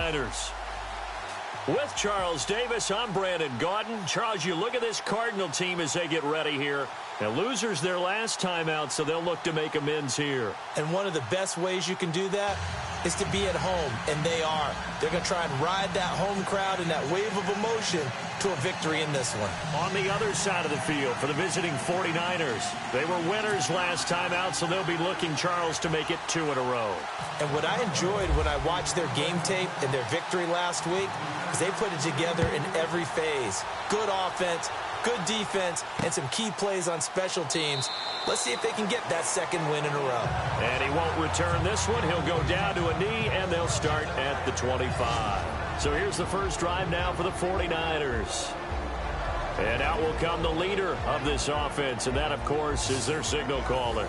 49ers. With Charles Davis, I'm Brandon Gaudin. Charles, you look at this Cardinal team as they get ready here. Now, losers their last time out, so they'll look to make amends here. And one of the best ways you can do that is to be at home, and they are. They're going to try and ride that home crowd and that wave of emotion to a victory in this one. On the other side of the field for the visiting 49ers, they were winners last time out, so they'll be looking, Charles, to make it 2 in a row. And what I enjoyed when I watched their game tape and their victory last week is they put it together in every phase. Good offense, good defense, and some key plays on special teams. Let's see if they can get that second win in a row. And he won't return this one. He'll go down to a knee, and they'll start at the 25. So here's the first drive now for the 49ers. And out will come the leader of this offense, and that, of course, is their signal caller.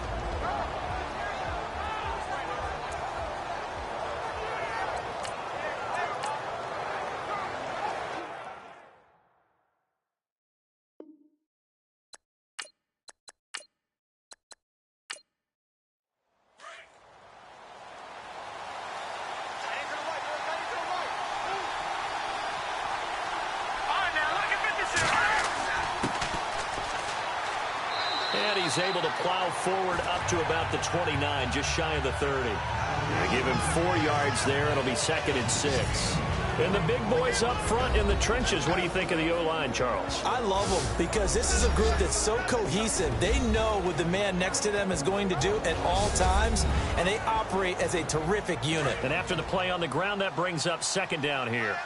And he's able to plow forward up to about the 29, just shy of the 30. They give him 4 yards there. It'll be 2nd and 6. And the big boys up front in the trenches. What do you think of the O-line, Charles? I love them because this is a group that's so cohesive. They know what the man next to them is going to do at all times, and they operate as a terrific unit. And after the play on the ground, that brings up 2nd down here.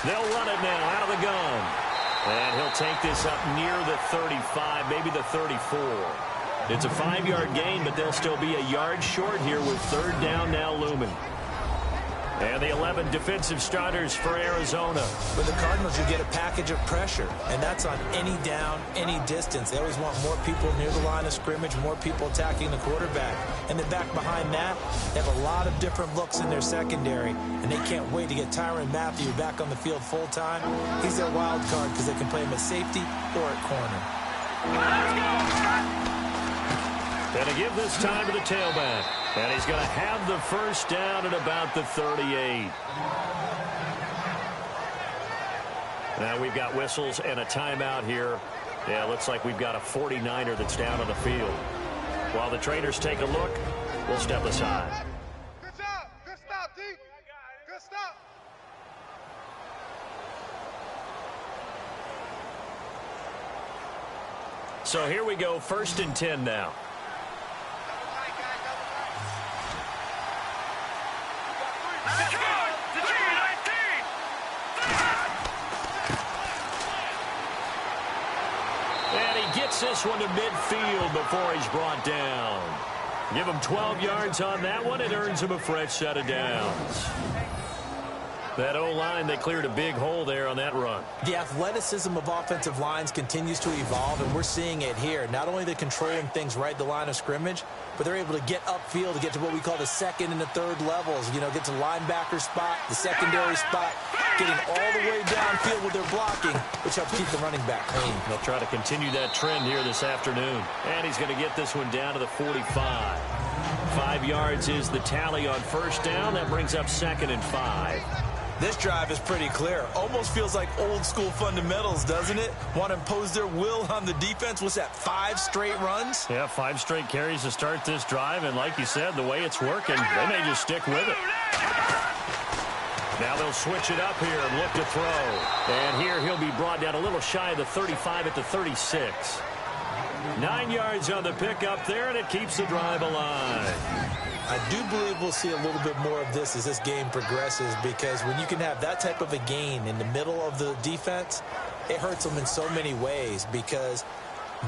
They'll run it now out of the gun. And he'll take this up near the 35, maybe the 34. It's a 5-yard gain, but they'll still be a yard short here with 3rd down now looming. And the 11 defensive starters for Arizona. For the Cardinals, you get a package of pressure, and that's on any down, any distance. They always want more people near the line of scrimmage, more people attacking the quarterback. And then back behind that, they have a lot of different looks in their secondary, and they can't wait to get Tyrann Mathieu back on the field full-time. He's their wild card because they can play him at safety or at corner. Going to give this time to the tailback. And he's going to have the first down at about the 38. Now we've got whistles and a timeout here. Yeah, looks like we've got a 49er that's down on the field. While the trainers take a look, we'll step aside. Good job. Good stop, D. Good stop. So here we go, 1st and 10 now. Gets this one to midfield before he's brought down. Give him 12 yards on that one. It earns him a fresh set of downs. That O-line, they cleared a big hole there on that run. The athleticism of offensive lines continues to evolve, and we're seeing it here. Not only are they controlling things right at the line of scrimmage, but they're able to get upfield to get to what we call the 2nd and the 3rd levels. You know, get to linebacker spot, the secondary spot, getting all the way downfield with their blocking, which helps keep the running back clean. They'll try to continue that trend here this afternoon. And he's going to get this one down to the 45. 5 yards is the tally on 1st down. That brings up 2nd and 5. This drive is pretty clear. Almost feels like old school fundamentals, doesn't it? Want to impose their will on the defense. What's that, 5 straight runs? Yeah, 5 straight carries to start this drive. And like you said, the way it's working, they may just stick with it. Now they'll switch it up here and look to throw. And here he'll be brought down a little shy of the 35 at the 36. 9 yards on the pickup there, and it keeps the drive alive. I do believe we'll see a little bit more of this as this game progresses, because when you can have that type of a gain in the middle of the defense, it hurts them in so many ways, because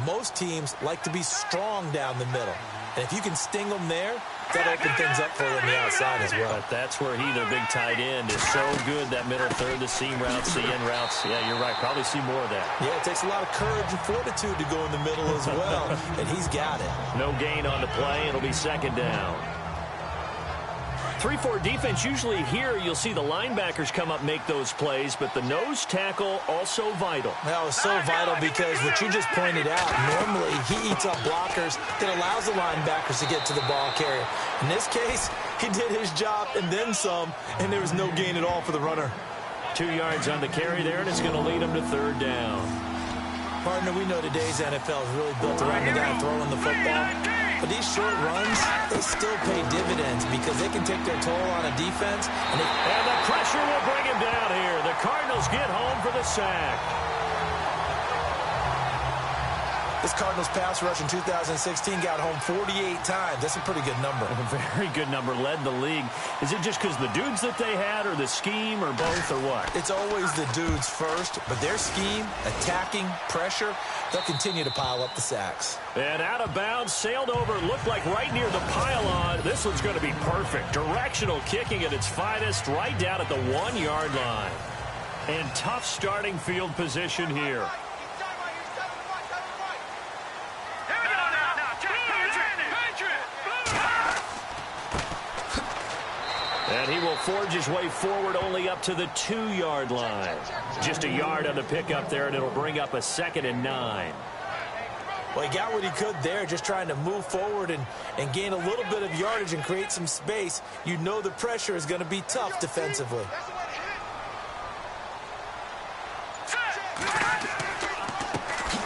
most teams like to be strong down the middle. And if you can sting them there, that'll open things up for them on the outside as well. But that's where their big tight end, is so good, that middle third, the seam routes, the end routes. Yeah, you're right. Probably see more of that. Yeah, it takes a lot of courage and fortitude to go in the middle as well, and he's got it. No gain on the play. It'll be 2nd down. 3-4 defense, usually here you'll see the linebackers come up make those plays, but the nose tackle also vital. That was so vital because what you just pointed out, normally he eats up blockers that allows the linebackers to get to the ball carrier. In this case, he did his job and then some, and there was no gain at all for the runner. 2 yards on the carry there, and it's going to lead him to 3rd down. Partner, we know today's NFL is really built around the guy throwing the football. But these short runs, they still pay dividends because they can take their toll on a defense. And the pressure will bring him down here. The Cardinals get home for the sack. This Cardinals pass rush in 2016 got home 48 times. That's a pretty good number. A very good number, led the league. Is it just because the dudes that they had, or the scheme, or both, or what? It's always the dudes first, but their scheme, attacking, pressure, they'll continue to pile up the sacks. And out of bounds, sailed over, looked like right near the pylon. This one's going to be perfect. Directional kicking at its finest, right down at the 1-yard line. And tough starting field position here. And he will forge his way forward only up to the 2-yard line. Just a yard on the pickup there, and it'll bring up a 2nd and 9. Well, he got what he could there, just trying to move forward and gain a little bit of yardage and create some space. You know the pressure is going to be tough defensively.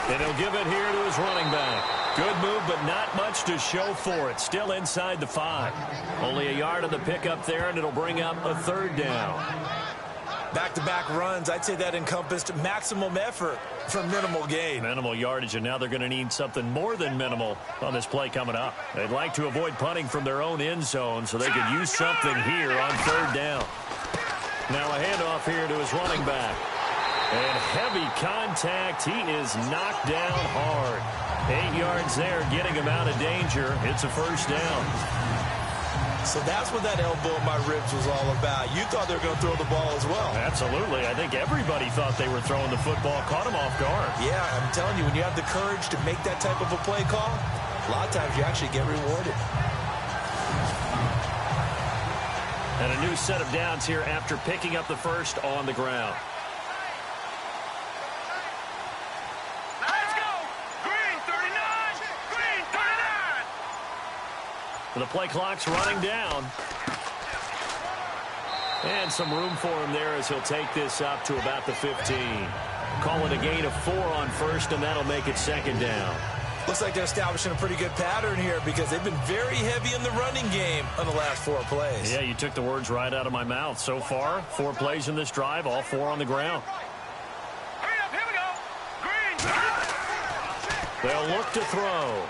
And he'll give it here to his running back. Good move, but not much to show for it. Still inside the 5. Only a yard on the pickup there, and it'll bring up a 3rd down. Back-to-back runs, I'd say that encompassed maximum effort for minimal gain. Minimal yardage, and now they're going to need something more than minimal on this play coming up. They'd like to avoid punting from their own end zone, so they could use something here on 3rd down. Now a handoff here to his running back. And heavy contact. He is knocked down hard. 8 yards there, getting him out of danger. It's a 1st down. So that's what that elbow in my ribs was all about. You thought they were going to throw the ball as well. Absolutely. I think everybody thought they were throwing the football. Caught him off guard. Yeah, I'm telling you, when you have the courage to make that type of a play call, a lot of times you actually get rewarded. And a new set of downs here after picking up the 1st on the ground. The play clock's running down. And some room for him there as he'll take this up to about the 15. Call it a gain of 4 on 1st, and that'll make it 2nd down. Looks like they're establishing a pretty good pattern here because they've been very heavy in the running game on the last 4 plays. Yeah, you took the words right out of my mouth. So far, 4 plays in this drive, all 4 on the ground. Hurry up, here we go. Green. They'll look to throw.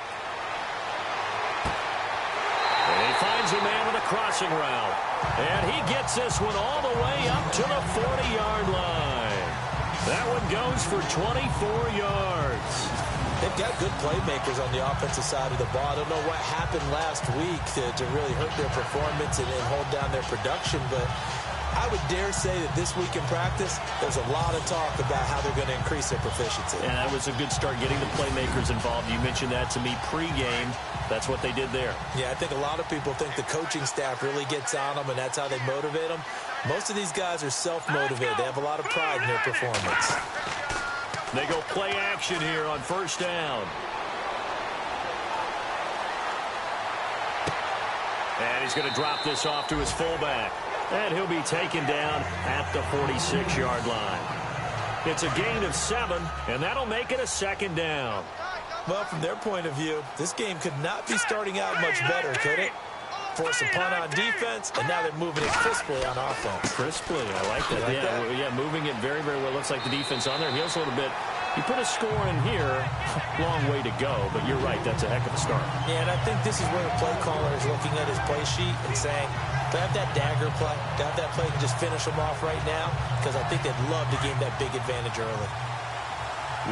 And he finds a man with a crossing route. And he gets this one all the way up to the 40-yard line. That one goes for 24 yards. They've got good playmakers on the offensive side of the ball. I don't know what happened last week to really hurt their performance and hold down their production, but I would dare say that this week in practice, there's a lot of talk about how they're going to increase their proficiency. And that was a good start, getting the playmakers involved. You mentioned that to me pregame. That's what they did there. Yeah, I think a lot of people think the coaching staff really gets on them, and that's how they motivate them. Most of these guys are self-motivated. They have a lot of pride in their performance. They go play action here on 1st down. And he's going to drop this off to his fullback. And he'll be taken down at the 46-yard line. It's a gain of 7, and that'll make it a 2nd down. Well, from their point of view, this game could not be starting out much better, could it? Force a punt on defense, and now they're moving it crisply on offense. Crisply, I like that. Yeah, moving it very, very well. Looks like the defense on their heels a little bit. You put a score in here, long way to go, but you're right, that's a heck of a start. Yeah, and I think this is where the play caller is looking at his play sheet and saying, do I have that dagger play? Do I have that play to just finish them off right now? Because I think they'd love to gain that big advantage early.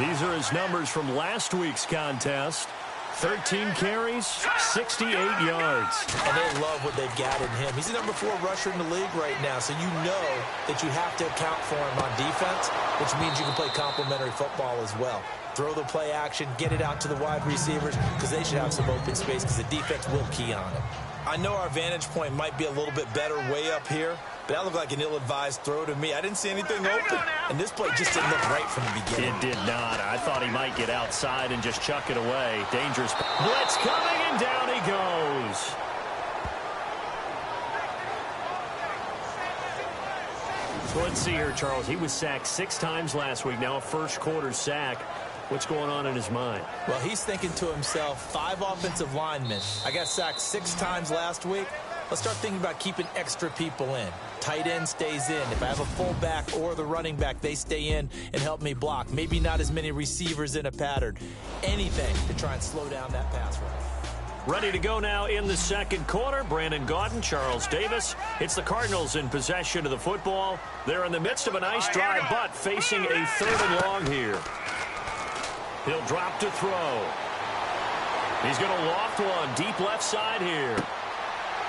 These are his numbers from last week's contest. 13 carries, 68 yards. And they love what they've got in him. He's the number 4 rusher in the league right now, so you know that you have to account for him on defense, which means you can play complementary football as well. Throw the play action, get it out to the wide receivers, because they should have some open space because the defense will key on it. I know our vantage point might be a little bit better way up here, but that looked like an ill-advised throw to me. I didn't see anything open, and this play just didn't look right from the beginning. It did not. I thought he might get outside and just chuck it away. Dangerous. Blitz coming, and down he goes. So let's see here, Charles. He was sacked 6 times last week. Now a first-quarter sack. What's going on in his mind? Well, he's thinking to himself, 5 offensive linemen. I got sacked 6 times last week. Let's start thinking about keeping extra people in. Tight end stays in. If I have a fullback or the running back, they stay in and help me block. Maybe not as many receivers in a pattern. Anything to try and slow down that pass rush. Ready to go now in the second quarter. Brandon Gaudin, Charles Davis. It's the Cardinals in possession of the football. They're in the midst of a nice drive, but facing a 3rd and long here. He'll drop to throw. He's going to loft one deep left side here.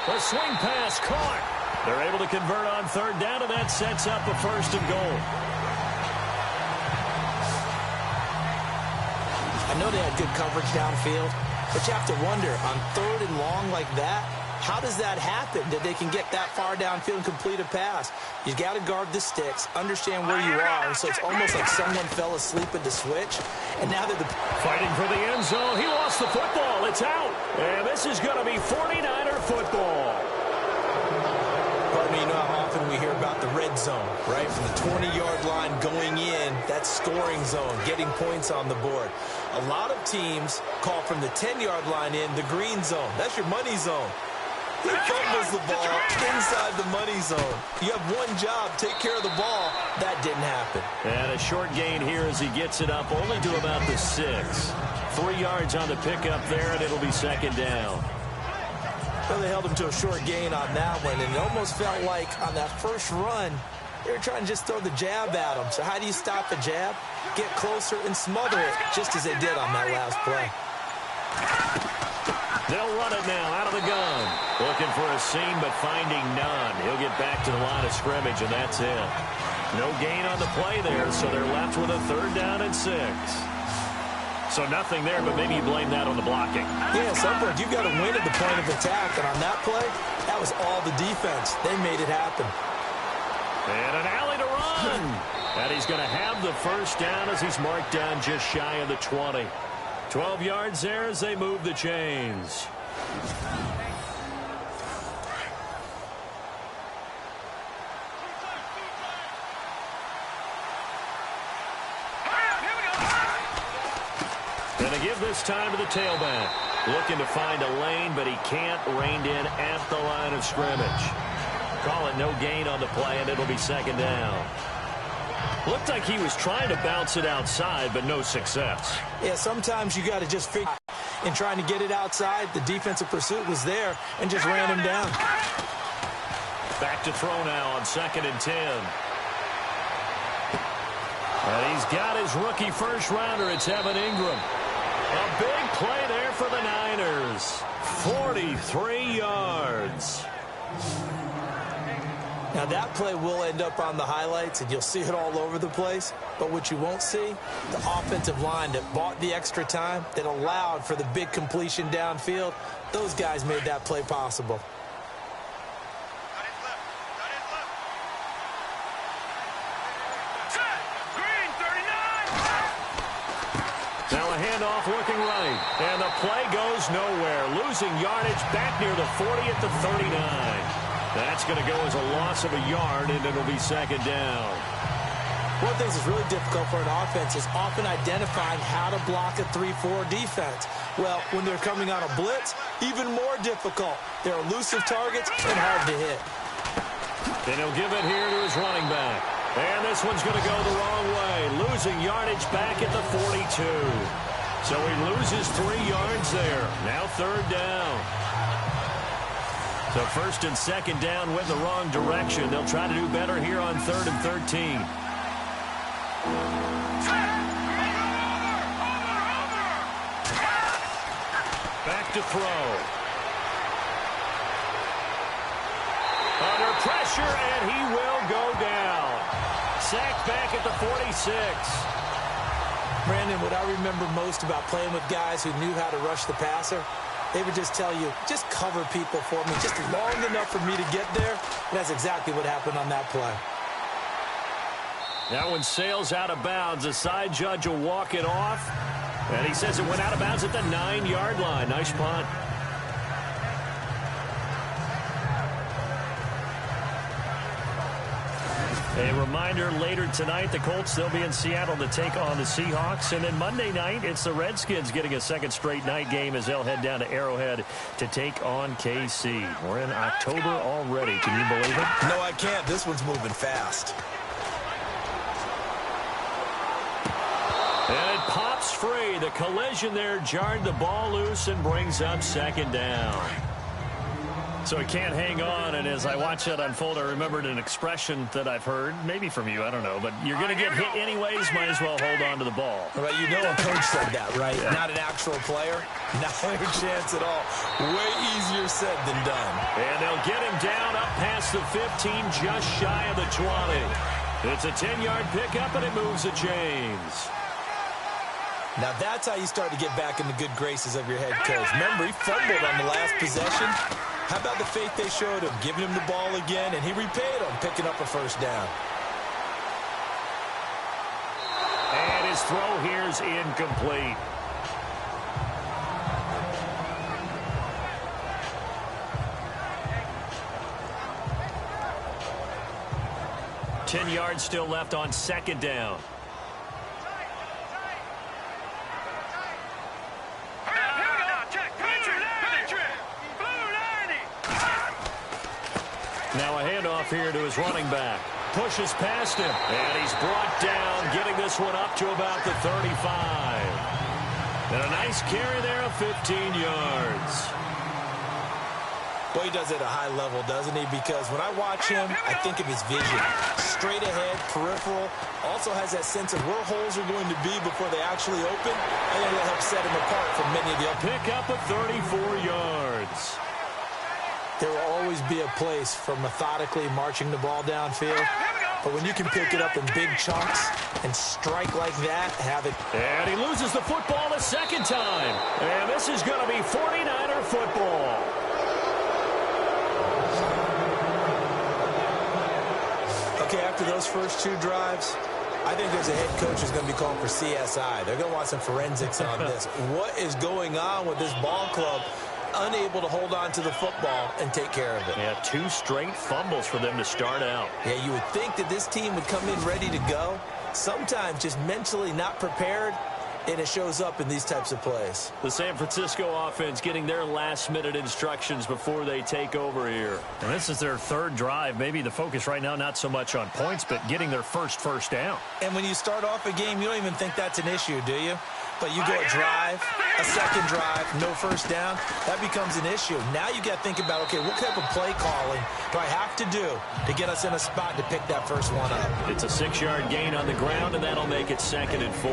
A swing pass caught. They're able to convert on 3rd down, and that sets up a 1st and goal. I know they had good coverage downfield, but you have to wonder, on 3rd and long like that, how does that happen that they can get that far downfield and complete a pass? You got to guard the sticks, understand where you are, so it's almost like someone fell asleep at the switch, and now they're fighting for the end zone. He lost the football. It's out, and this is going to be 49er football. Pardon me, you know how often we hear about the red zone, right? From the 20-yard line going in, that's scoring zone, getting points on the board. A lot of teams call from the 10-yard line in the green zone. That's your money zone. He fumbles the ball inside the money zone. You have one job, take care of the ball. That didn't happen. And a short gain here as he gets it up only to about the 6. 3 yards on the pickup there, and it'll be 2nd down. Well, they held him to a short gain on that one, and it almost felt like on that first run, they were trying to just throw the jab at him. So how do you stop a jab? Get closer and smother it, just as they did on that last play. They'll run it now out of the gun. Looking for a seam, but finding none. He'll get back to the line of scrimmage, and that's it. No gain on the play there, so they're left with a 3rd down and 6. So nothing there, but maybe you blame that on the blocking. Yeah, at some point, you've got to win at the point of attack, and on that play, that was all the defense. They made it happen. And an alley to run. And he's going to have the 1st down as he's marked down just shy of the 20. 12 yards there as they move the chains. Going to give this time to the tailback. Looking to find a lane, but he can't. Reined in at the line of scrimmage. Call it no gain on the play, and it'll be 2nd down. Looked like he was trying to bounce it outside, but no success. Yeah, sometimes you got to just figure in trying to get it outside. The defensive pursuit was there and just ran him down. Back to throw now on 2nd and 10. And he's got his rookie first-rounder. It's Evan Ingram. A big play there for the Niners. 43 yards. Now, that play will end up on the highlights, and you'll see it all over the place. But what you won't see, the offensive line that bought the extra time, that allowed for the big completion downfield, those guys made that play possible. Now a handoff looking right, and the play goes nowhere. Losing yardage back near the 40 at the 39. That's going to go as a loss of a yard, and it'll be 2nd down. One of the things that's really difficult for an offense is often identifying how to block a 3-4 defense. Well, when they're coming on a blitz, even more difficult. They're elusive targets and hard to hit. And he'll give it here to his running back. And this one's going to go the wrong way. Losing yardage back at the 42. So he loses 3 yards there. Now 3rd down. So 1st and 2nd down went in the wrong direction. They'll try to do better here on 3rd and 13. Back to throw. Under pressure, and he will go down. Sacked back at the 46. Brandon, what I remember most about playing with guys who knew how to rush the passer, they would just tell you, just cover people for me, just long enough for me to get there. And that's exactly what happened on that play. That one sails out of bounds. The side judge will walk it off. And he says it went out of bounds at the 9-yard line. Nice punt. A reminder, later tonight, the Colts, they'll be in Seattle to take on the Seahawks. And then Monday night, it's the Redskins getting a second straight night game as they'll head down to Arrowhead to take on KC. We're in October already. Can you believe it? No, I can't. This one's moving fast. And it pops free. The collision there jarred the ball loose and brings up second down. So it can't hang on, and as I watch that unfold, I remembered an expression that I've heard, maybe from you, I don't know, but you're going to get hit anyways, might as well hold on to the ball. Right, you know a coach said that, right? Yeah. Not an actual player. Not a chance at all. Way easier said than done. And they'll get him down up past the 15, just shy of the 20. It's a 10-yard pickup, and it moves to James. Now that's how you start to get back in the good graces of your head coach. Remember, he fumbled on the last possession. How about the faith they showed him, giving him the ball again, and he repaid him, picking up a first down. And his throw here's incomplete. Ten yards still left on second down. Now a handoff here to his running back. Pushes past him, and he's brought down, getting this one up to about the 35. And a nice carry there of 15 yards. Well, he does it at a high level, doesn't he? Because when I watch him, I think of his vision. Straight ahead, peripheral. Also has that sense of where holes are going to be before they actually open. I think that'll help set him apart from many of the other. Pick up of 34 yards. There will always be a place for methodically marching the ball downfield. But when you can pick it up in big chunks and strike like that, have it. And he loses the football a second time. And this is going to be 49er football. Okay, after those first two drives, I think there's a head coach who's going to be calling for CSI. They're going to want some forensics on this. What is going on with this ball club? Unable to hold on to the football and take care of it. Yeah, 2 straight fumbles for them to start out. Yeah, you would think that this team would come in ready to go. Sometimes just mentally not prepared, and it shows up in these types of plays. The San Francisco offense getting their last-minute instructions before they take over here. And this is their third drive. Maybe the focus right now not so much on points, but getting their first down. And when you start off a game, you don't even think that's an issue, do you? But you go a drive, a second drive, no first down, that becomes an issue. Now you got to think about, okay, what type of play calling do I have to do to get us in a spot to pick that first one up? It's a 6-yard gain on the ground, and that'll make it 2nd and 4.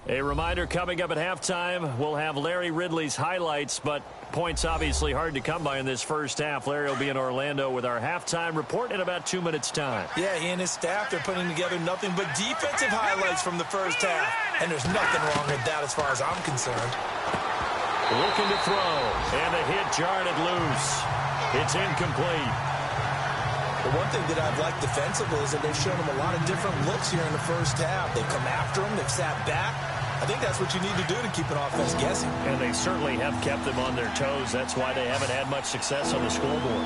A reminder, coming up at halftime, we'll have Larry Ridley's highlights, but points obviously hard to come by in this first half. Larry will be in Orlando with our halftime report in about 2 minutes' time. Yeah, he and his staff, they're putting together nothing but defensive highlights from the first half, and there's nothing wrong with that as far as I'm concerned. Looking to throw, and the hit jarred it loose. It's incomplete. The one thing that I've liked defensively is that they've shown him a lot of different looks here in the first half. They've come after him, they've sat back. I think that's what you need to do to keep an offense guessing. And they certainly have kept them on their toes. That's why they haven't had much success on the scoreboard.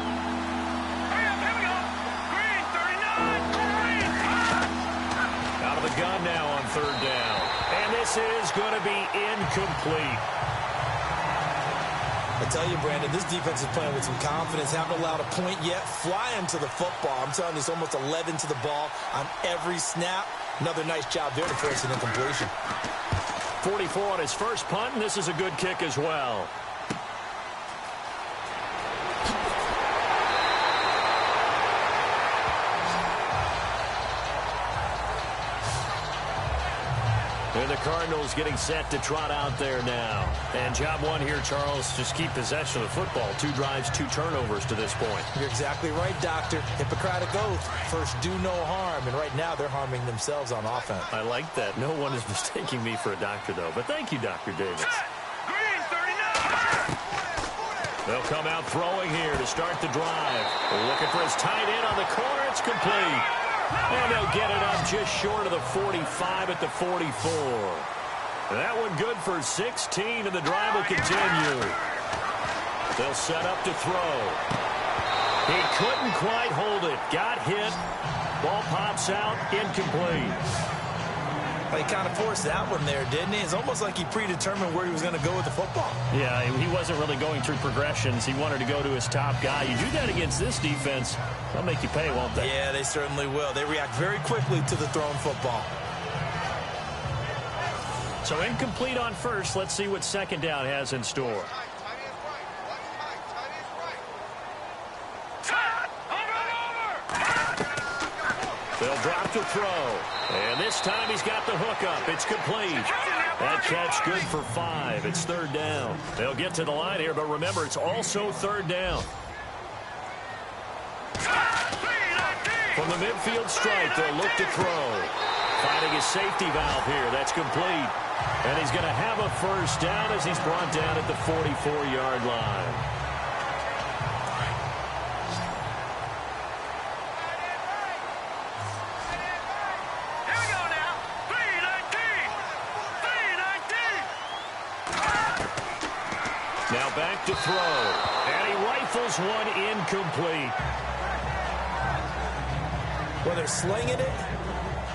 Out of the gun now on 3rd down. And this is going to be incomplete. I tell you, Brandon, this defense is playing with some confidence. Haven't allowed a point yet. Flying to the football. I'm telling you, it's almost 11 to the ball on every snap. Another nice job there to force an incompletion. 44 on his first punt, and this is a good kick as well. And the Cardinals getting set to trot out there now. And job one here, Charles, just keep possession of the football. 2 drives, 2 turnovers to this point. You're exactly right, Doctor. Hippocratic oath. First, do no harm. And right now, they're harming themselves on offense. I like that. No one is mistaking me for a doctor, though. But thank you, Dr. Davis. They'll come out throwing here to start the drive. Looking for his tight end on the corner. It's complete. And they'll get it up just short of the 45 at the 44. That one good for 16, and the drive will continue. They'll set up to throw. He couldn't quite hold it. Got hit. Ball pops out. Incomplete. He kind of forced that one there, didn't he? It's almost like he predetermined where he was going to go with the football. Yeah, he wasn't really going through progressions. He wanted to go to his top guy. You do that against this defense, they'll make you pay, won't they? Yeah, they certainly will. They react very quickly to the thrown football. So incomplete on first. Let's see what second down has in store. They'll drop to throw. And this time he's got the hook up. It's complete. That catch good for 5. It's third down. They'll get to the line here, but remember, it's also third down. From the midfield stripe, they'll look to throw. Finding his safety valve here. That's complete. And he's going to have a first down as he's brought down at the 44-yard line. Now back to throw. And he rifles one incomplete. Well, they're slinging it.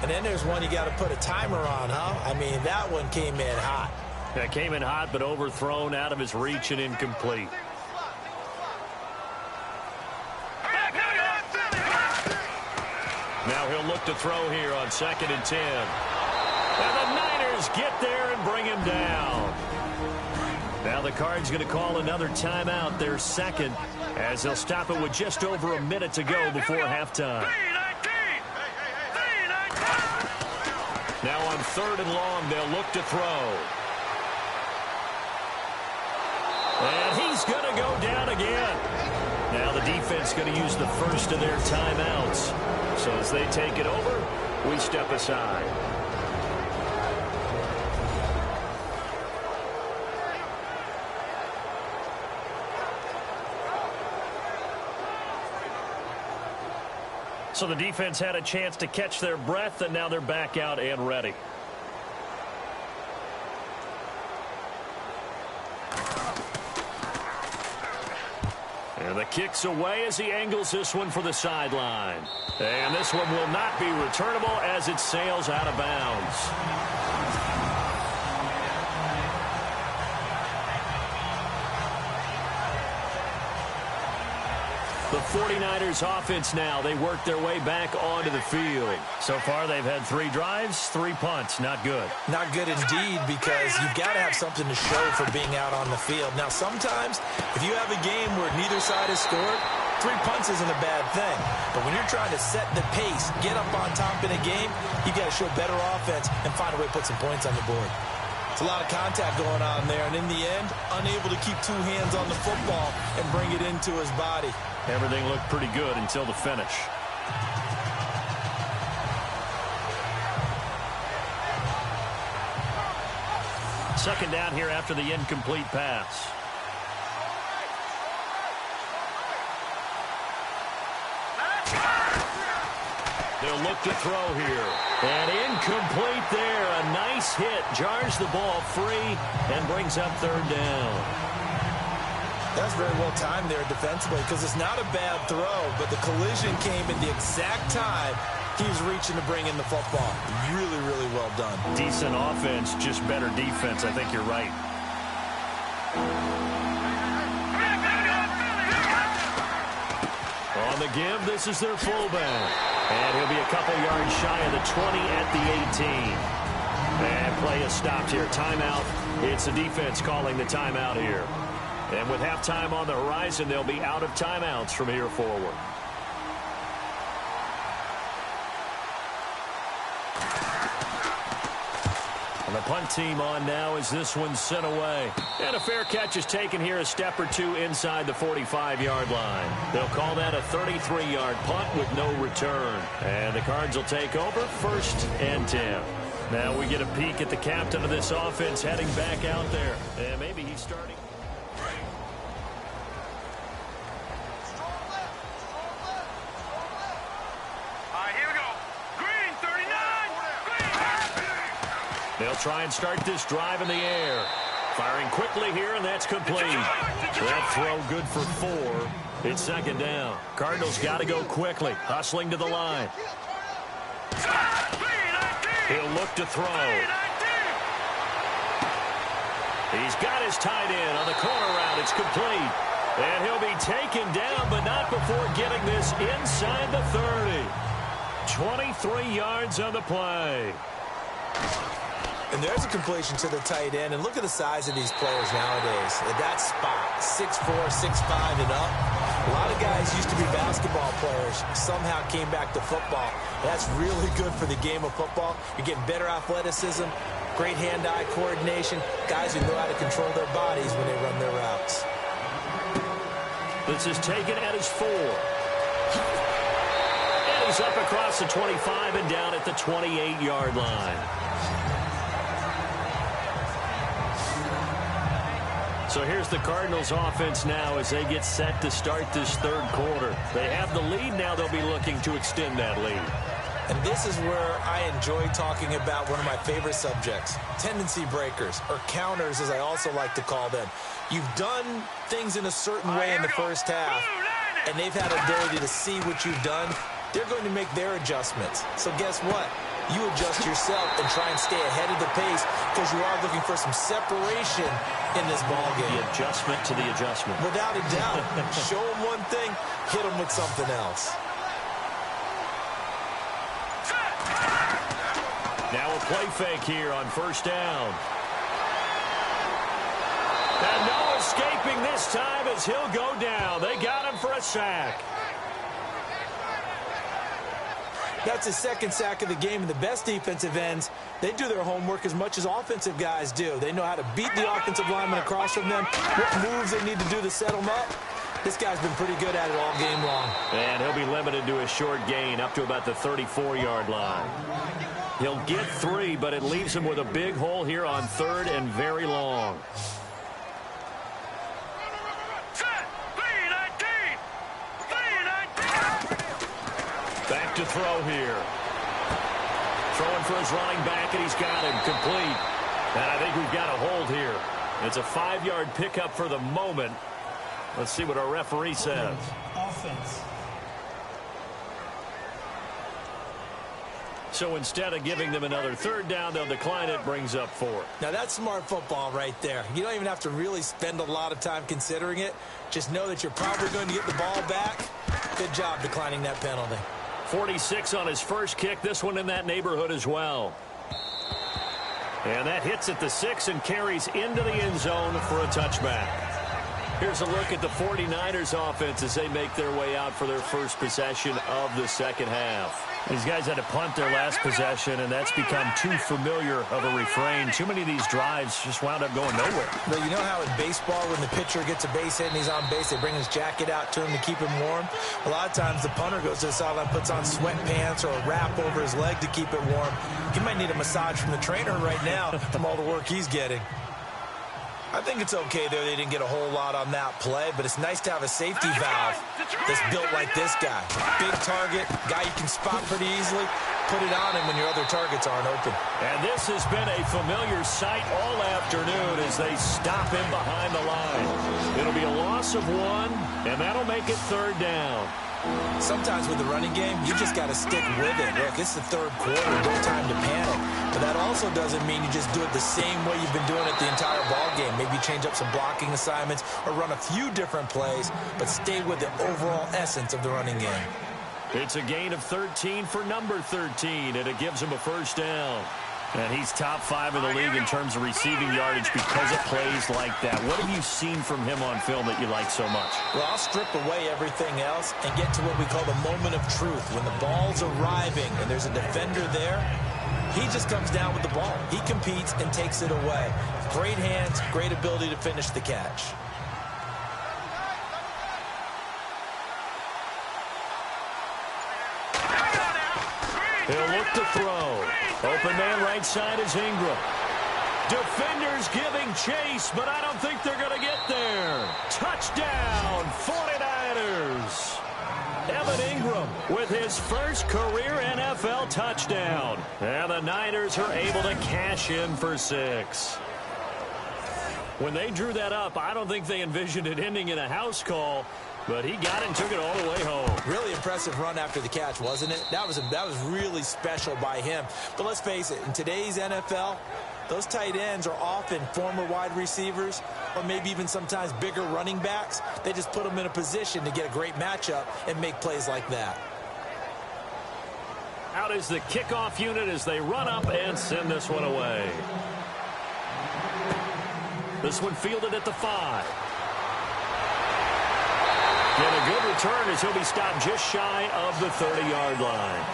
And then there's one you got to put a timer on, huh? I mean, that one came in hot. That came in hot, but overthrown out of his reach and incomplete. Now he'll look to throw here on 2nd and 10. And the Niners get there and bring him down. Now the Cards going to call another timeout, their second, as they'll stop it with just over a minute to go before halftime. Now on 3rd and long, they'll look to throw. And he's going to go down again. Now the defense going to use the first of their timeouts. So as they take it over, we step aside. So the defense had a chance to catch their breath, and now they're back out and ready. And the kick's away as he angles this one for the sideline. And this one will not be returnable as it sails out of bounds. The 49ers offense now, they work their way back onto the field. So far, they've had 3 drives, 3 punts. Not good. Not good indeed, because you've got to have something to show for being out on the field. Now, sometimes, if you have a game where neither side has scored, 3 punts isn't a bad thing. But when you're trying to set the pace, get up on top in a game, you've got to show better offense and find a way to put some points on the board. It's a lot of contact going on there, and in the end, unable to keep 2 hands on the football and bring it into his body. Everything looked pretty good until the finish. Second down here after the incomplete pass. They'll look to throw here. And incomplete there. A nice hit. Jars the ball free and brings up 3rd down. That's very well timed there defensively, because it's not a bad throw, but the collision came at the exact time he was reaching to bring in the football. Really, really well done. Decent offense, just better defense. I think you're right. On the give, this is their fullback. And he'll be a couple yards shy of the 20 at the 18. And play is stopped here. Timeout. It's the defense calling the timeout here. And with halftime on the horizon, they'll be out of timeouts from here forward. And the punt team on now as this one's sent away. And a fair catch is taken here a step or two inside the 45-yard line. They'll call that a 33-yard punt with no return. And the Cards will take over 1st and 10. Now we get a peek at the captain of this offense heading back out there. And maybe he's starting. They'll try and start this drive in the air. Firing quickly here, and that's complete. That throw good for 4. It's 2nd down. Cardinals got to go quickly. Hustling to the line. He'll look to throw. He's got his tight end on the corner route. It's complete. And he'll be taken down, but not before getting this inside the 30. 23 yards on the play. And there's a completion to the tight end. And look at the size of these players nowadays. At that spot, 6'4", 6'5", and up. A lot of guys used to be basketball players, somehow came back to football. That's really good for the game of football. You're getting better athleticism, great hand-eye coordination, guys who know how to control their bodies when they run their routes. This is taken at his 4. And he's up across the 25 and down at the 28-yard line. So here's the Cardinals offense now as they get set to start this 3rd quarter. They have the lead now. They'll be looking to extend that lead. And this is where I enjoy talking about one of my favorite subjects, tendency breakers, or counters as I also like to call them. You've done things in a certain way in the first half, and they've had the ability to see what you've done. They're going to make their adjustments. So guess what? You adjust yourself and try and stay ahead of the pace because you are looking for some separation in this ball game. The adjustment to the adjustment. Without a doubt. Show them one thing, hit them with something else. Now a play fake here on 1st down. And no escaping this time as he'll go down. They got him for a sack. That's his 2nd sack of the game, and the best defensive ends, they do their homework as much as offensive guys do. They know how to beat the offensive lineman across from them, what moves they need to do to set them up. This guy's been pretty good at it all game long. And he'll be limited to a short gain up to about the 34-yard line. He'll get 3, but it leaves him with a big hole here on 3rd and very long. Back to throw here. Throwing for his running back, and he's got him complete. And I think we've got a hold here. It's a 5-yard pickup for the moment. Let's see what our referee says. Offense. So instead of giving them another 3rd down, they'll decline it, brings up 4. Now that's smart football right there. You don't even have to really spend a lot of time considering it. Just know that you're probably going to get the ball back. Good job declining that penalty. 46 on his first kick. This one in that neighborhood as well. And that hits at the 6 and carries into the end zone for a touchback. Here's a look at the 49ers offense as they make their way out for their first possession of the 2nd half. These guys had to punt their last possession, and that's become too familiar of a refrain. Too many of these drives just wound up going nowhere. Well, you know how in baseball when the pitcher gets a base hit and he's on base, they bring his jacket out to him to keep him warm? A lot of times the punter goes to the sideline, puts on sweatpants or a wrap over his leg to keep it warm. He might need a massage from the trainer right now from all the work he's getting. I think it's okay there they didn't get a whole lot on that play, but it's nice to have a safety valve that's built like this guy. Big target, guy you can spot pretty easily. Put it on him when your other targets aren't open. And this has been a familiar sight all afternoon as they stop him behind the line. It'll be a loss of 1, and that'll make it 3rd down. Sometimes with the running game, you just got to stick with it. Look, it's the 3rd quarter, no time to panic. But that also doesn't mean you just do it the same way you've been doing it the entire ball game. Maybe change up some blocking assignments or run a few different plays, but stay with the overall essence of the running game. It's a gain of 13 for number 13, and it gives him a 1st down. And he's top 5 in the league in terms of receiving yardage because of plays like that. What have you seen from him on film that you like so much? Well, I'll strip away everything else and get to what we call the moment of truth. When the ball's arriving and there's a defender there, He just comes down with the ball. He competes and takes it away. Great hands, great ability to finish the catch. He'll look to throw. Open man right side is Ingram. Defenders giving chase, but I don't think they're going to get there. Touchdown, 49ers. Evan Ingram with his first career NFL touchdown. And the Niners are able to cash in for 6. When they drew that up, I don't think they envisioned it ending in a house call, but he got it and took it all the way home. Really impressive run after the catch, wasn't it? That was really special by him. But let's face it, in today's NFL, those tight ends are often former wide receivers or maybe even sometimes bigger running backs. They just put them in a position to get a great matchup and make plays like that. Out is the kickoff unit as they run up and send this one away. This one fielded at the 5. And a good return as he'll be stopped just shy of the 30-yard line.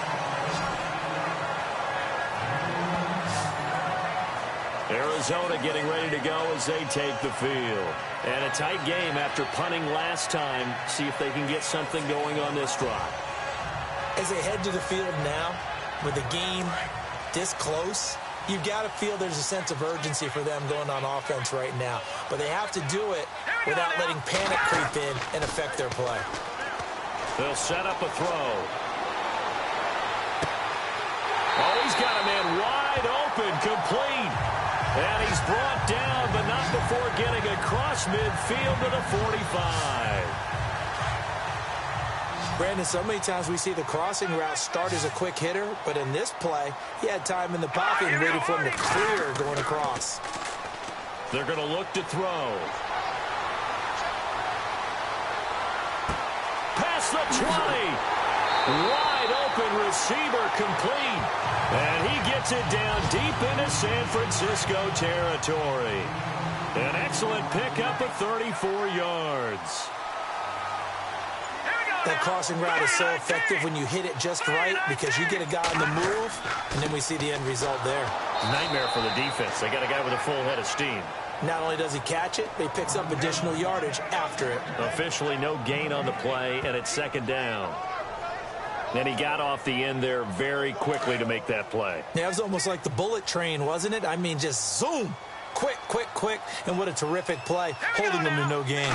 Arizona getting ready to go as they take the field. And a tight game after punting last time. See if they can get something going on this drive. As they head to the field now, with the game this close, you've got to feel there's a sense of urgency for them going on offense right now. But they have to do it without letting panic creep in and affect their play. They'll set up a throw. Oh, he's got a man wide open, complete. And he's brought down, but not before getting across midfield to the 45. Brandon, so many times we see the crossing route start as a quick hitter, but in this play, he had time in the pocket and waited for him to clear going across. They're going to look to throw. Past the 20. Wide open receiver complete. And he gets it down deep into San Francisco territory. An excellent pickup of 34 yards. That crossing route is so effective when you hit it just right because you get a guy on the move, and then we see the end result there. Nightmare for the defense. They got a guy with a full head of steam. Not only does he catch it, but he picks up additional yardage after it. Officially no gain on the play, and it's second down. And he got off the end there very quickly to make that play. Yeah, it was almost like the bullet train, wasn't it? I mean, just zoom. Quick, quick, quick. And what a terrific play, holding them to no gain.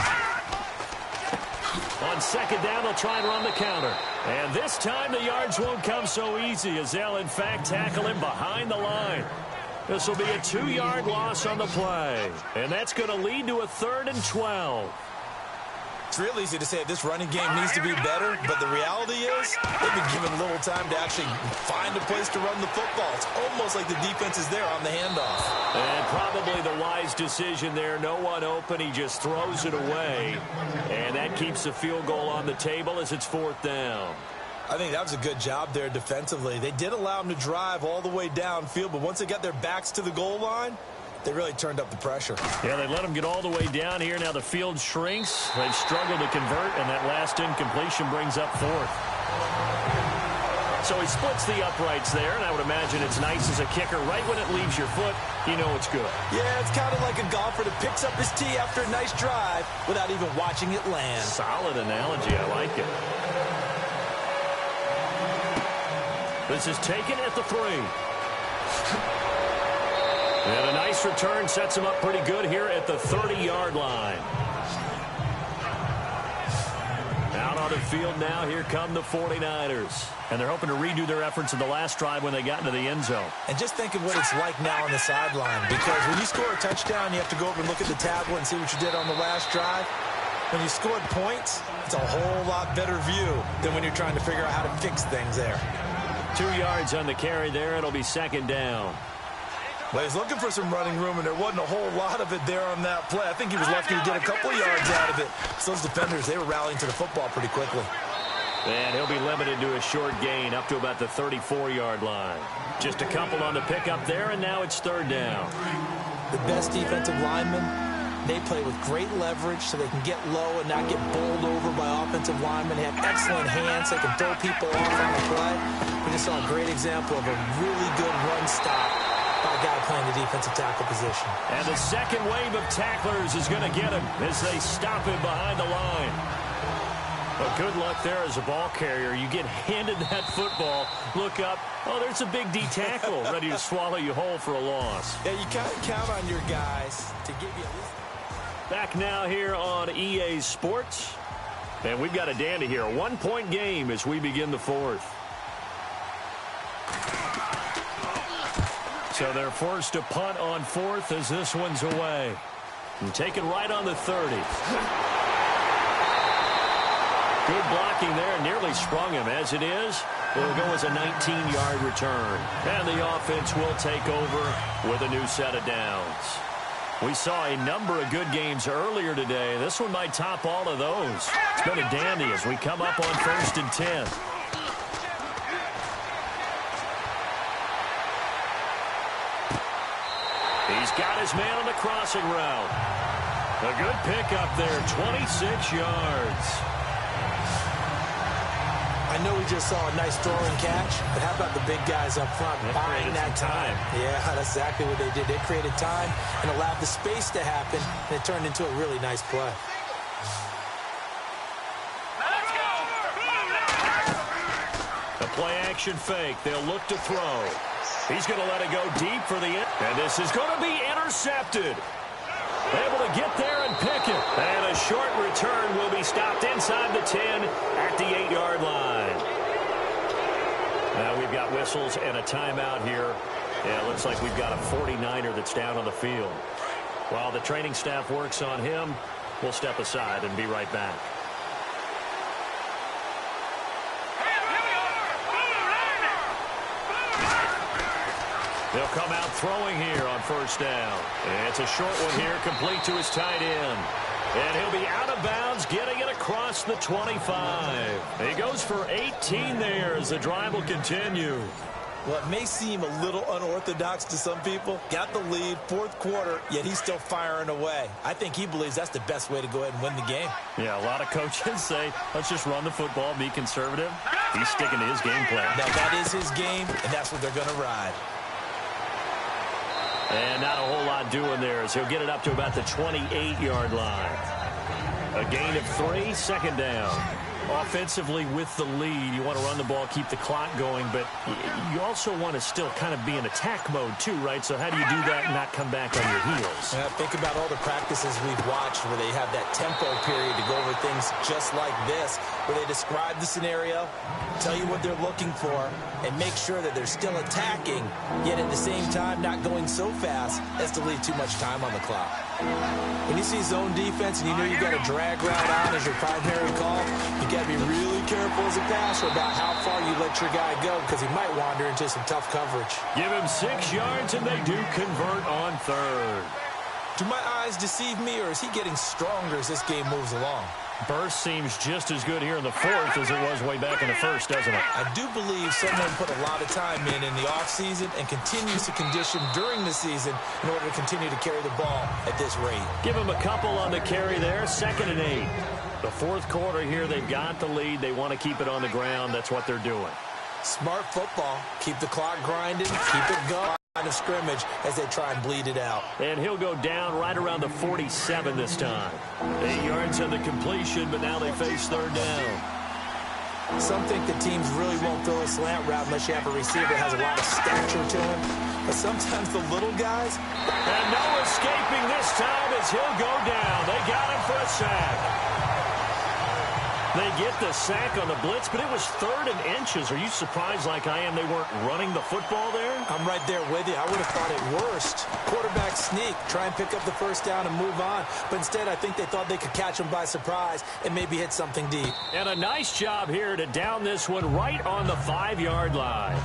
On second down, they'll try and run the counter. And this time, the yards won't come so easy as they'll, in fact, tackle him behind the line. This will be a 2-yard loss on the play. And that's going to lead to a 3rd and 12. It's real easy to say this running game needs to be better, but the reality is they've been given little time to actually find a place to run the football. It's almost like the defense is there on the handoff. And probably the wise decision there. No one open. He just throws it away. And that keeps the field goal on the table as it's 4th down. I think that was a good job there defensively. They did allow them to drive all the way downfield, but once they got their backs to the goal line, they really turned up the pressure. Yeah, they let them get all the way down here. Now the field shrinks. They've struggled to convert, and that last incompletion brings up 4th. So he splits the uprights there, and I would imagine it's nice as a kicker. Right when it leaves your foot, you know it's good. Yeah, it's kind of like a golfer that picks up his tee after a nice drive without even watching it land. Solid analogy. I like it. This is taken at the 3. And a nice return sets him up pretty good here at the 30-yard line. Out on the field now, here come the 49ers. And they're hoping to redo their efforts in the last drive when they got into the end zone. And just think of what it's like now on the sideline. Because when you score a touchdown, you have to go over and look at the tablet and see what you did on the last drive. When you scored points, it's a whole lot better view than when you're trying to figure out how to fix things there. 2 yards on the carry there. It'll be second down. Well, he's looking for some running room, and there wasn't a whole lot of it there on that play. I think he was lucky to get a couple of yards out of it. So those defenders, they were rallying to the football pretty quickly. And he'll be limited to a short gain up to about the 34-yard line. Just a couple on the pickup there, and now it's 3rd down. The best defensive lineman They play with great leverage so they can get low and not get bowled over by offensive linemen. They have excellent hands. They can throw people off on the play. We just saw a great example of a really good run stop by a guy playing the defensive tackle position. And the second wave of tacklers is going to get him as they stop him behind the line. But good luck there as a ball carrier. You get handed that football, look up, oh, there's a big D tackle ready to swallow you whole for a loss. Yeah, you kind of count on your guys to give you at least... Back now here on EA Sports. And we've got a dandy here. A one-point game as we begin the fourth. So they're forced to punt on fourth as this one's away. And taken right on the 30. Good blocking there. Nearly sprung him. As it is, it'll go as a 19-yard return. And the offense will take over with a new set of downs. We saw a number of good games earlier today. This one might top all of those. It's been a dandy as we come up on 1st and 10. He's got his man on the crossing route. A good pickup there, 26 yards. I know we just saw a nice throw and catch, but how about the big guys up front buying that time? Yeah, that's exactly what they did. They created time and allowed the space to happen, and it turned into a really nice play. A play-action fake. They'll look to throw. He's going to let it go deep for the end. And this is going to be intercepted. Able to get there and pick it. And a short return will be stopped inside the 10 at the 8-yard line. Now we've got whistles and a timeout here. Yeah, it looks like we've got a 49er that's down on the field. While the training staff works on him, we'll step aside and be right back. They'll come out throwing here on 1st down. And it's a short one here, complete to his tight end. And he'll be out of bounds, getting it across the 25. He goes for 18 there as the drive will continue. Well, it may seem a little unorthodox to some people. Got the lead, 4th quarter, yet he's still firing away. I think he believes that's the best way to go ahead and win the game. Yeah, a lot of coaches say, let's just run the football, be conservative. He's sticking to his game plan. Now, that is his game, and that's what they're going to ride. And not a whole lot doing there as he'll get it up to about the 28-yard line. A gain of 3, 2nd down. Offensively with the lead, you want to run the ball, keep the clock going, but you also want to still kind of be in attack mode too, right? So how do you do that and not come back on your heels? Yeah, think about all the practices we've watched where they have that tempo period to go over things just like this, where they describe the scenario, tell you what they're looking for, and make sure that they're still attacking, yet at the same time not going so fast as to leave too much time on the clock. When you see zone defense and you know you've got a drag route on as your primary call, you got to be really careful as a passer about how far you let your guy go because he might wander into some tough coverage. Give him 6 yards and they do convert on 3rd. Do my eyes deceive me, or is he getting stronger as this game moves along? Burst seems just as good here in the 4th as it was way back in the 1st, doesn't it? I do believe someone put a lot of time in the offseason and continues to condition during the season in order to continue to carry the ball at this rate. Give him a couple on the carry there, 2nd and 8. The 4th quarter here, they've got the lead. They want to keep it on the ground. That's what they're doing. Smart football. Keep the clock grinding, keep it going. Line of scrimmage as they try and bleed it out. And he'll go down right around the 47 this time. 8 yards on the completion, but now they face 3rd down. Some think the teams really won't throw a slant route unless you have a receiver that has a lot of stature to him. But sometimes the little guys... And no escaping this time as he'll go down. They got him for a sack. They get the sack on the blitz, but it was 3rd and inches. Are you surprised like I am they weren't running the football there? I'm right there with you. I would have thought it worst. Quarterback sneak, try and pick up the 1st down and move on. But instead, I think they thought they could catch him by surprise and maybe hit something deep. And a nice job here to down this one right on the 5-yard line.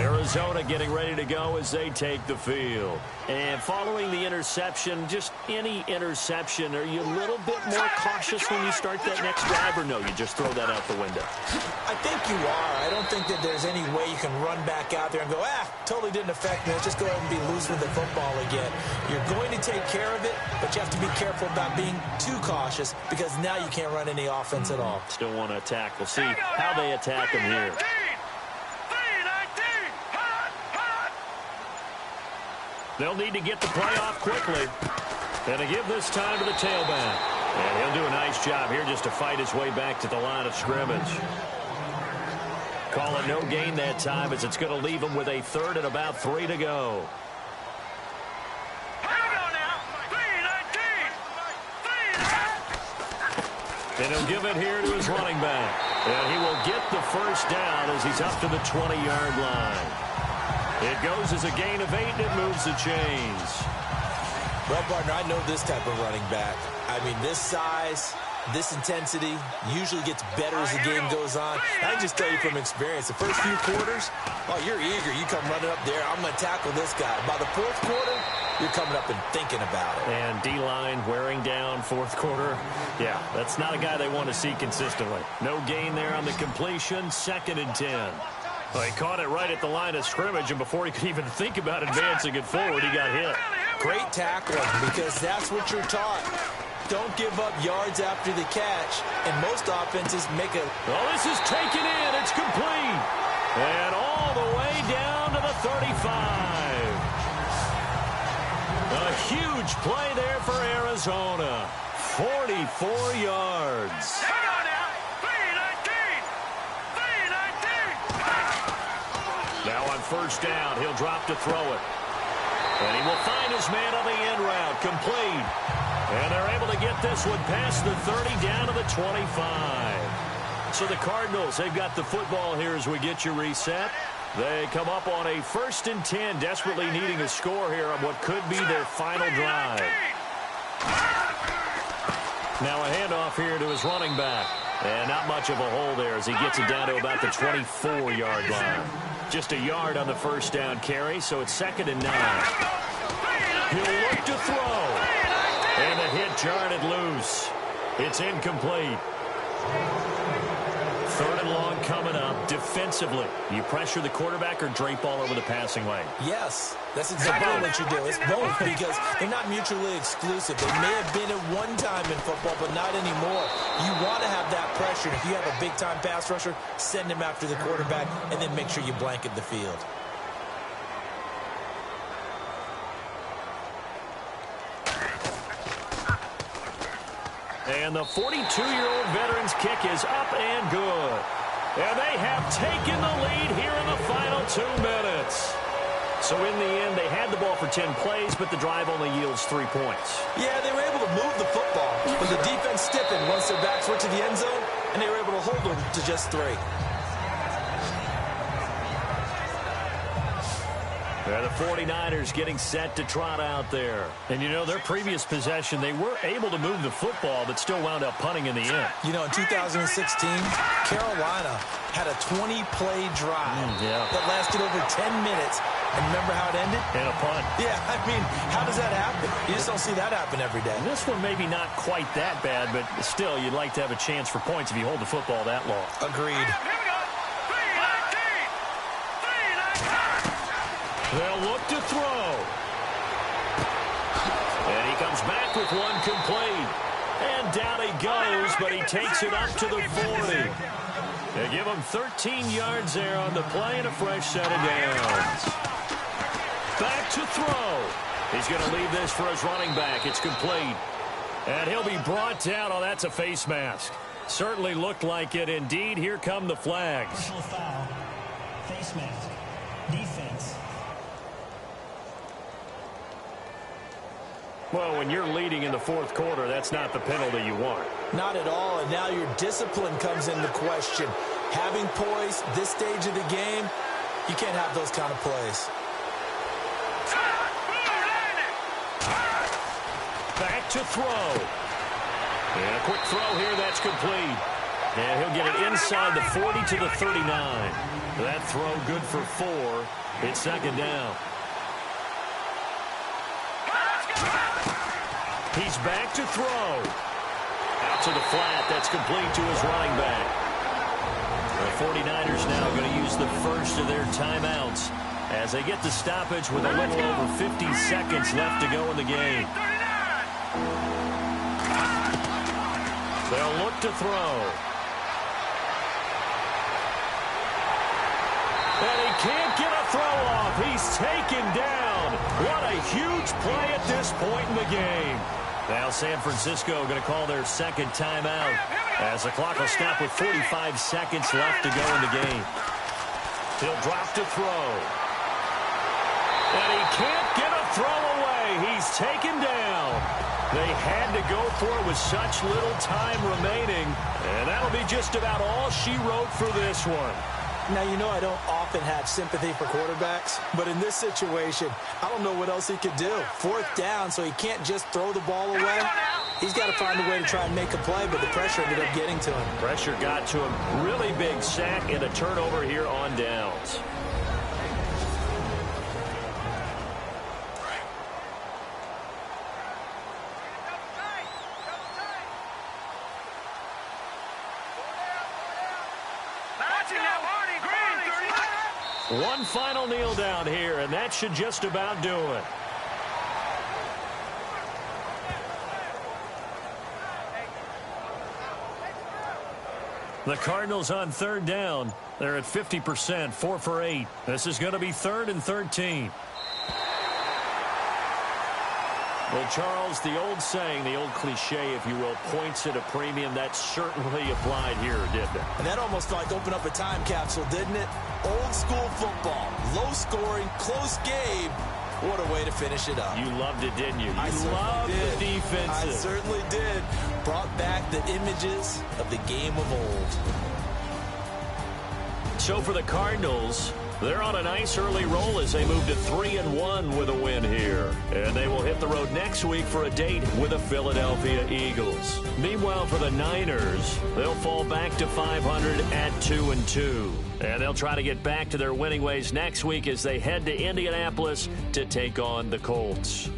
Arizona getting ready to go as they take the field. And following the interception, just any interception, are you a little bit more cautious when you start that next drive, or no, you just throw that out the window? I think you are. I don't think that there's any way you can run back out there and go, totally didn't affect me. Let's just go ahead and be loose with the football again. You're going to take care of it, but you have to be careful about being too cautious because now you can't run any offense at all. Still want to attack. We'll see how they attack him here. They'll need to get the play off quickly. And to give this time to the tailback. And he'll do a nice job here just to fight his way back to the line of scrimmage. Call it no gain that time as it's going to leave him with a third and about 3 to go. And he'll give it here to his running back. And he will get the first down as he's up to the 20-yard line. It goes as a gain of 8, and it moves the chains. Well, partner, I know this type of running back. I mean, this size, this intensity usually gets better as the game goes on. I can just tell you from experience, the first few quarters, you're eager. You come running up there, I'm going to tackle this guy. By the fourth quarter, you're coming up and thinking about it. And D-line wearing down fourth quarter. Yeah, that's not a guy they want to see consistently. No gain there on the completion, 2nd and 10. Well, he caught it right at the line of scrimmage, and before he could even think about advancing it forward, he got hit. Great tackling, because that's what you're taught. Don't give up yards after the catch, and most offenses make a... Well, this is taken in. It's complete. And all the way down to the 35. A huge play there for Arizona. 44 yards. Now on first down, he'll drop to throw it. And he will find his man on the end route, complete. And they're able to get this one past the 30 down to the 25. So the Cardinals, they've got the football here as we get you reset. They come up on a 1st and 10, desperately needing a score here on what could be their final drive. Now a handoff here to his running back. And not much of a hole there as he gets it down to about the 24-yard line. Just a yard on the first down carry, so it's 2nd and 9. He'll look to throw. And the hit jarred it loose. It's incomplete. 3rd and long coming up. Defensively, you pressure the quarterback or drape all over the passing lane? Yes, that's exactly what you do. It's both because they're not mutually exclusive. They may have been at one time in football, but not anymore. You want to have that pressure. If you have a big-time pass rusher, send him after the quarterback, and then make sure you blanket the field. And the 42-year-old veteran's kick is up and good. And they have taken the lead here in the final 2 minutes. So in the end, they had the ball for 10 plays, but the drive only yields 3 points. Yeah, they were able to move the football, but the defense stiffened once their backs were to the end zone, and they were able to hold them to just 3. The 49ers getting set to trot out there. And, you know, their previous possession, they were able to move the football, but still wound up punting in the end. You know, in 2016, Carolina had a 20-play drive that lasted over 10 minutes. And remember how it ended? And a punt. Yeah, I mean, how does that happen? You just don't see that happen every day. And this one maybe not quite that bad, but still, you'd like to have a chance for points if you hold the football that long. Agreed. They'll look to throw. And he comes back with one complete. And down he goes, but he takes it up to the 40. They give him 13 yards there on the play and a fresh set of downs. Back to throw. He's going to leave this for his running back. It's complete. And he'll be brought down. Oh, that's a face mask. Certainly looked like it. Indeed, here come the flags. Personal foul. Face mask. Defense. Well, when you're leading in the fourth quarter, that's not the penalty you want. Not at all, and now your discipline comes into question. Having poise this stage of the game, you can't have those kind of plays. Back to throw. And a quick throw here, that's complete. And he'll get it inside the 40 to the 39. That throw good for 4. It's second down. He's back to throw. Out to the flat. That's complete to his running back. The 49ers now going to use the first of their timeouts as they get the stoppage with a little over 50 seconds left to go in the game. They'll look to throw. And he can't get a throw off. He's taken down. What a huge play at this point in the game. Now San Francisco going to call their second timeout as the clock will stop with 45 seconds left to go in the game. He'll drop to throw. And he can't get a throw away. He's taken down. They had to go for it with such little time remaining. And that'll be just about all she wrote for this one. Now, you know I don't often have sympathy for quarterbacks, but in this situation, I don't know what else he could do. 4th down, so he can't just throw the ball away. He's got to find a way to try and make a play, but the pressure ended up getting to him. Pressure got to him. Really big sack and a turnover here on downs. One final kneel down here, and that should just about do it. The Cardinals on 3rd down. They're at 50%, 4 for 8. This is going to be 3rd and 13. Well, Charles, the old saying, the old cliche, if you will, points at a premium, that certainly applied here, didn't it? And that almost like opened up a time capsule, didn't it? Old school football, low scoring, close game. What a way to finish it up. You loved it, didn't you? You loved did. the defensive. I certainly did. Brought back the images of the game of old. So for the Cardinals, they're on a nice early roll as they move to 3-1 with a win here. And they will hit the road next week for a date with the Philadelphia Eagles. Meanwhile, for the Niners, they'll fall back to 500 at 2-2. And they'll try to get back to their winning ways next week as they head to Indianapolis to take on the Colts.